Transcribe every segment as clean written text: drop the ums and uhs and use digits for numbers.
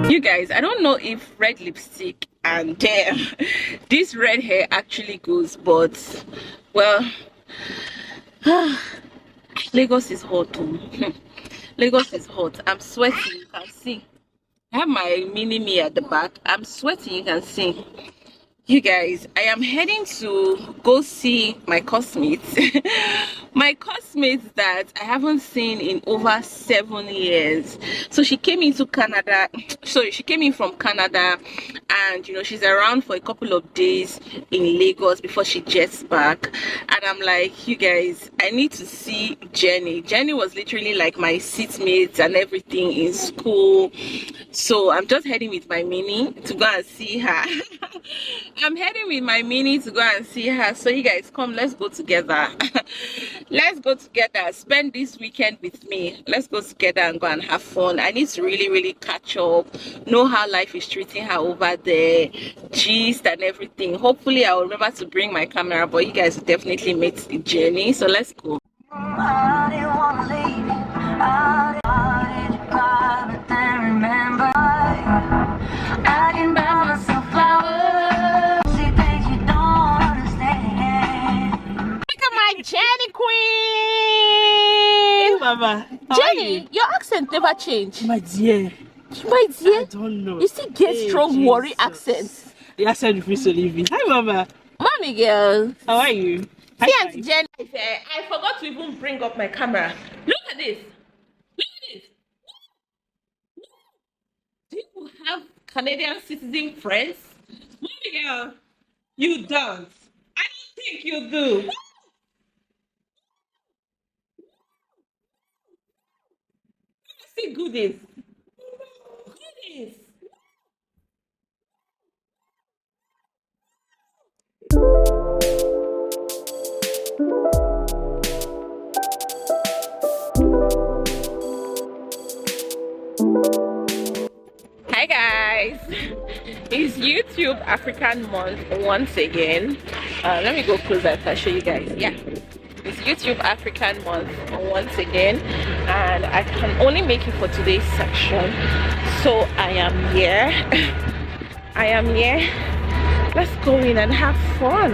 You guys, I don't know if red lipstick and damn this red hair actually goes, but well, Lagos is hot too. Lagos is hot. I'm sweating, you can see. I have my mini me at the back. I'm sweating, you can see. You guys, I am heading to go see my classmates. My classmates that I haven't seen in over 7 years. So she came into Canada. Sorry, she came in from Canada, and you know she's around for a couple of days in Lagos before she jets back. And I'm like, you guys, I need to see Jenny. Jenny was literally like my seatmate and everything in school. So I'm just heading with my mini to go and see her. I'm heading with my mini to go and see her. So you guys come, let's go together. Let's go together, spend this weekend with me. Let's go together and go and have fun. I need to really catch up, know how life is treating her over there, gist and everything. Hopefully I'll remember to bring my camera, but you guys will definitely meet the journey. So let's go. I didn't want to leave you. I didn't cry, but then remember I can buy myself flowers. See things you don't understand. Look at my Jenny queen. Hey mama, Jenny, your accent never changed. My dear. My dear, I don't know. You still get strong worry accents. The accent refused to leave me. Hi mama. Mommy girl. How are you? See Auntie Jenny. I forgot to even bring up my camera. Look at this. Look at this. Do you have Canadian citizen friends? Mommy girl, you don't. I don't think you do. See goodies. Goodies. Hi guys, it's YouTube African month once again. Let me go closer so I'll show you guys. Yeah, it's YouTube African month once again, and I can only make it for today's section, so I am here. I am here. Let's go in and have fun.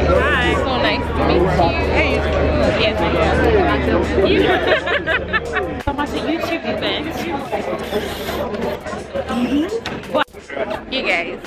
Hi. So nice to meet you. Hey. Yes, I'm at a YouTube event. You guys,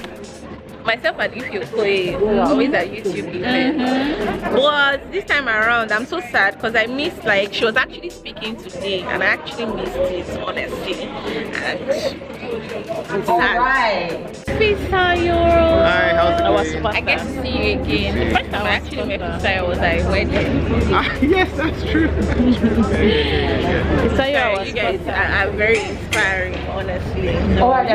myself and Ifyokwe were always at YouTube events. But this time around, I'm so sad because I missed, like, she was actually speaking today, and I actually missed it, honestly. And it's sad. Fisayo. Hi, how's it going? I get to see you again. The first time I actually met Fisayo was at a wedding. Yes, that's true. Fisayo, you guys are very inspiring, honestly. Alright,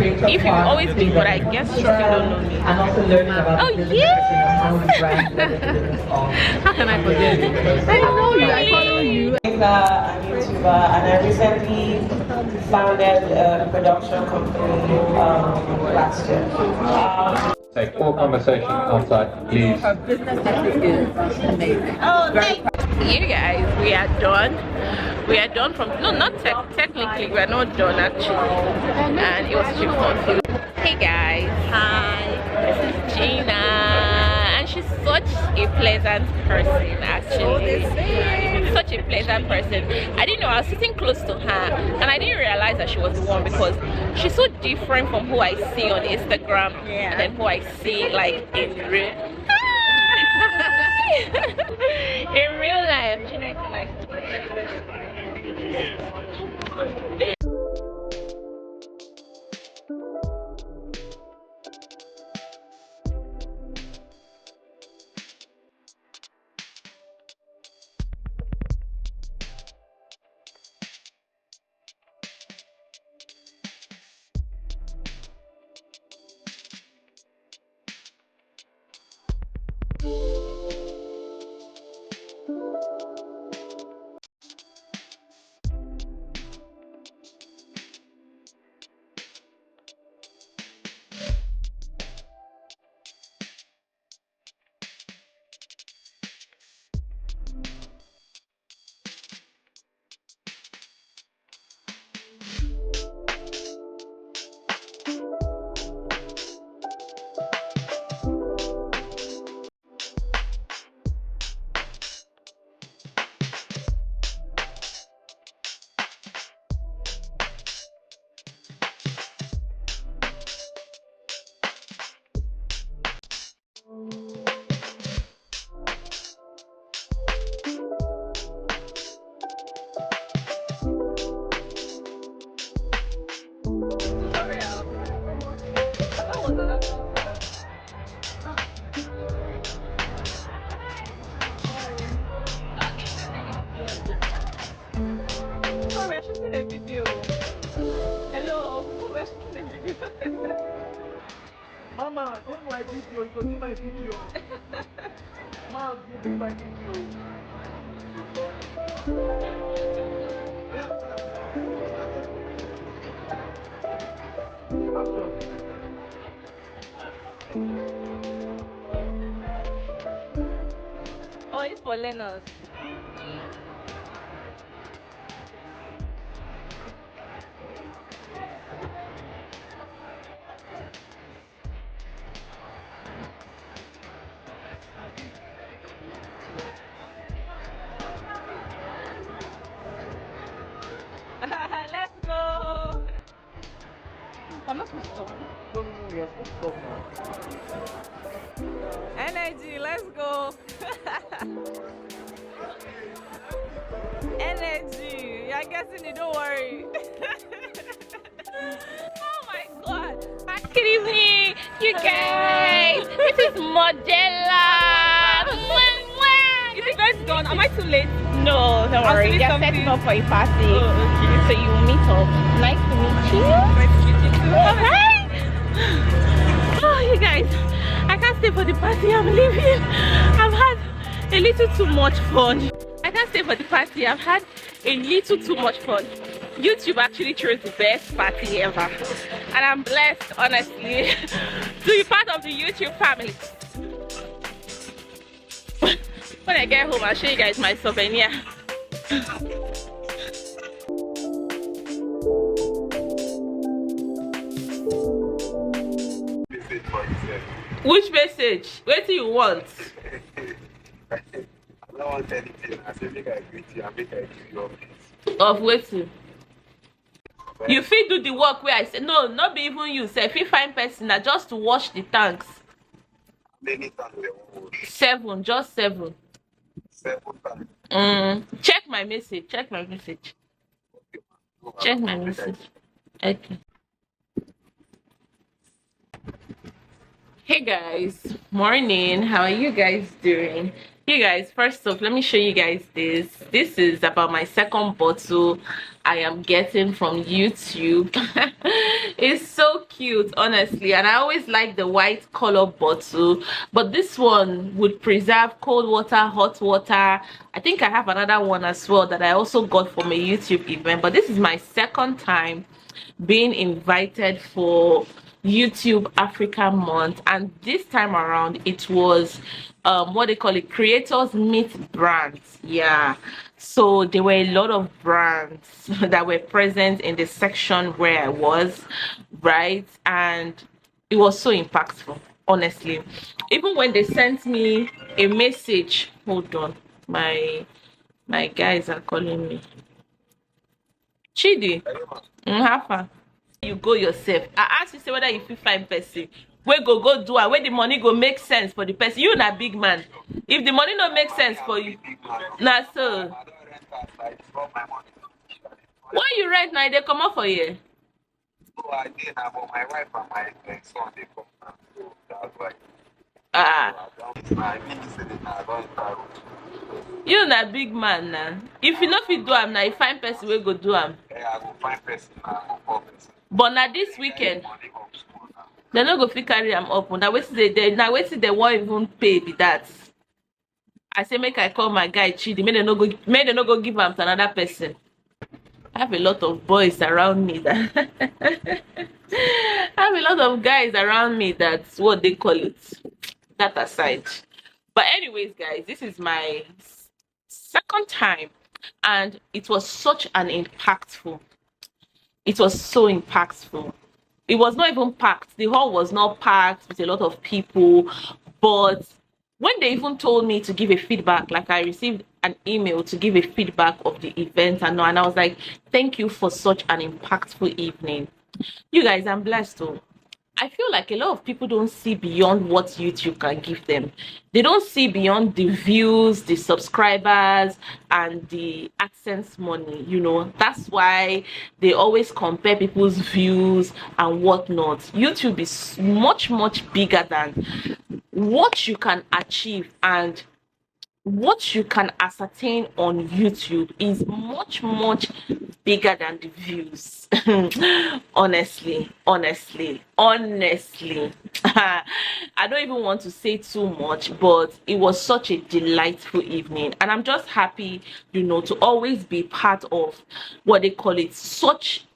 if you've always been, but I guess you still don't know me. Oh yes! How can I forget? I know you. I follow you. I'm a YouTuber, and I recently founded a production company last year. Take all conversation outside, please. Oh, you guys, we are done. We are done from, no, not technically, we are not done actually. And it was such a fun film. Hey guys, hi, this is Gina, and she's such a pleasant person actually. Such a pleasant person. I didn't know, I was sitting close to her and I didn't realize that she was the one, because she's so different from who I see on Instagram and who I see like in real in real life. Gina, Mama, don't my video. You go see my video. Mom, you my video. Oh, it's for learners. Let's go. I'm not supposed to stop. No, you're supposed to stop now. Energy, let's go. Energy, you're getting it, don't worry. Oh my god. Good evening, you guys. This is Modella. You think that's gone? Am I too late? No, don't worry. They're setting up for a party. Oh, okay. So you meet up. Nice to meet you. Nice to meet you too. Hi. Oh, you guys. I can't stay for the party. I'm leaving. I've had a little too much fun. I can't stay for the party. I've had a little too much fun. YouTube actually chose the best party ever. And I'm blessed, honestly, to be part of the YouTube family. When I get home, I'll show you guys my souvenir. Which message? What do you want? I don't want anything. I said, make I greet you and make I give you updates. Of waiting. You fit do the work where I say no, not be even you. Say if you find person that just to wash the tanks. Many times they won't wash. 7, just 7. 7 times. Check my message. Check my message. Check my message. Okay. Hey guys, morning. How are you guys doing? You guys, first off, let me show you guys this. This is about my second bottle I am getting from YouTube. It's so cute, honestly, and I always like the white color bottle, but this one would preserve cold water, hot water. I think I have another one as well that I also got from a YouTube event, but this is my second time being invited for YouTube Africa month, and this time around it was what they call it, creators meet brands. Yeah, so there were a lot of brands that were present in the section where I was, right? And it was so impactful, honestly. Even when they sent me a message, hold on, my guys are calling me. Chidi, how far? You go yourself. I ask you say whether you feel fine person where go do it, where the money go make sense for the person. You not big man. If the money don't make sense for you, nah, so why you rent now? They come up for you. So I did have my wife and my son they come now. So that's why. You not big man now. If you know fit do am now, you find person will go do am. I go find person now. But now this weekend, they no go fit carry am up. Now wait till they won't even pay be that. I say make I call my guy Chidi. May they no go give am to another person. I have a lot of boys around me that I have a lot of guys around me. That's what they call it. That aside. But anyways, guys, this is my second time, and it was such an impactful. It was so impactful. It was not even packed. The hall was not packed with a lot of people. But when they even told me to give a feedback, like I received an email to give a feedback of the event and I was like, thank you for such an impactful evening. You guys, I'm blessed too. I feel like a lot of people don't see beyond what YouTube can give them. They don't see beyond the views, the subscribers, and the AdSense money. You know, that's why they always compare people's views and whatnot. YouTube is much bigger than what you can achieve and what you can ascertain on YouTube is much bigger than the views. honestly I don't even want to say too much, but it was such a delightful evening, and I'm just happy, you know, to always be part of what they call it, such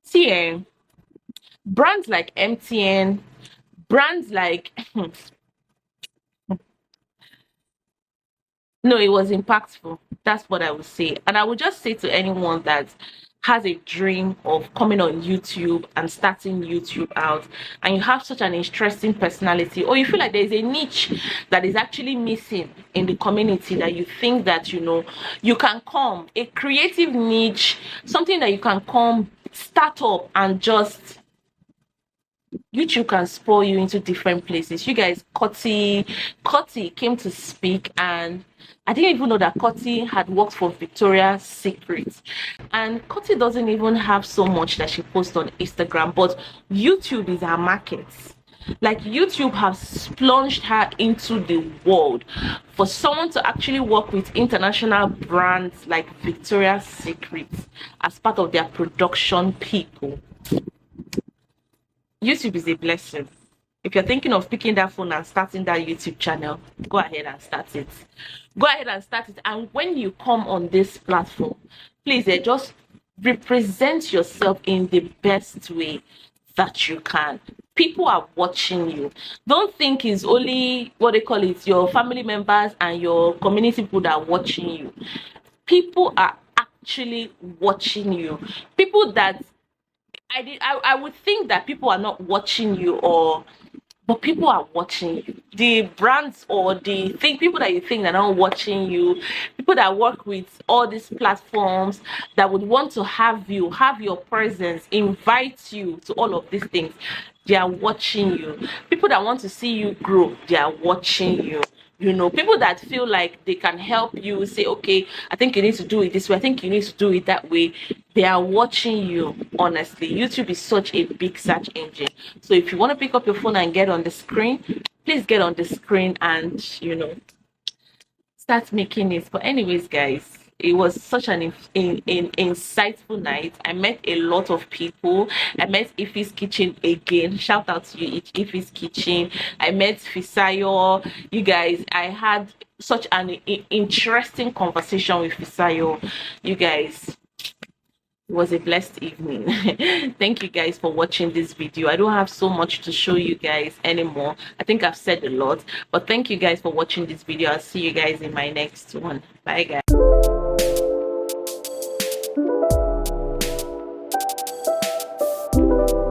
TN brands like MTN, brands like no, it was impactful. That's what I would say. And I would just say to anyone that has a dream of coming on YouTube and starting YouTube out, and you have such an interesting personality, or you feel like there's a niche that is actually missing in the community, that you think that, you know, you can come, a creative niche, something that you can come, start up, and just YouTube can spoil you into different places. You guys, Cotty came to speak, and I didn't even know that Cotty had worked for Victoria's Secret. And Cotty doesn't even have so much that she posts on Instagram, but YouTube is her market. Like, YouTube has plunged her into the world. For someone to actually work with international brands like Victoria's Secret as part of their production people, YouTube is a blessing. If you're thinking of picking that phone and starting that YouTube channel, go ahead and start it. Go ahead and start it. And when you come on this platform, please just represent yourself in the best way that you can. People are watching you. Don't think it's only, what they call it, your family members and your community people that are watching you. People are actually watching you. People that I would think that people are not watching you, but people are watching you. The brands or the people that you think are not watching you, people that work with all these platforms that would want to have you, have your presence, invite you to all of these things, they are watching you. People that want to see you grow, they are watching you. You know, people that feel like they can help you, say, okay, I think you need to do it this way, I think you need to do it that way, they are watching you. Honestly, YouTube is such a big search engine. So if you want to pick up your phone and get on the screen, please get on the screen and, you know, start making it. But anyways, guys, it was such an insightful night. I met a lot of people. I met Ife's Kitchen again. Shout out to you, Ife's Kitchen. I met Fisayo. You guys, I had such an interesting conversation with Fisayo. You guys, it was a blessed evening. Thank you guys for watching this video. I don't have so much to show you guys anymore. I think I've said a lot, but thank you guys for watching this video. I'll see you guys in my next one. Bye guys.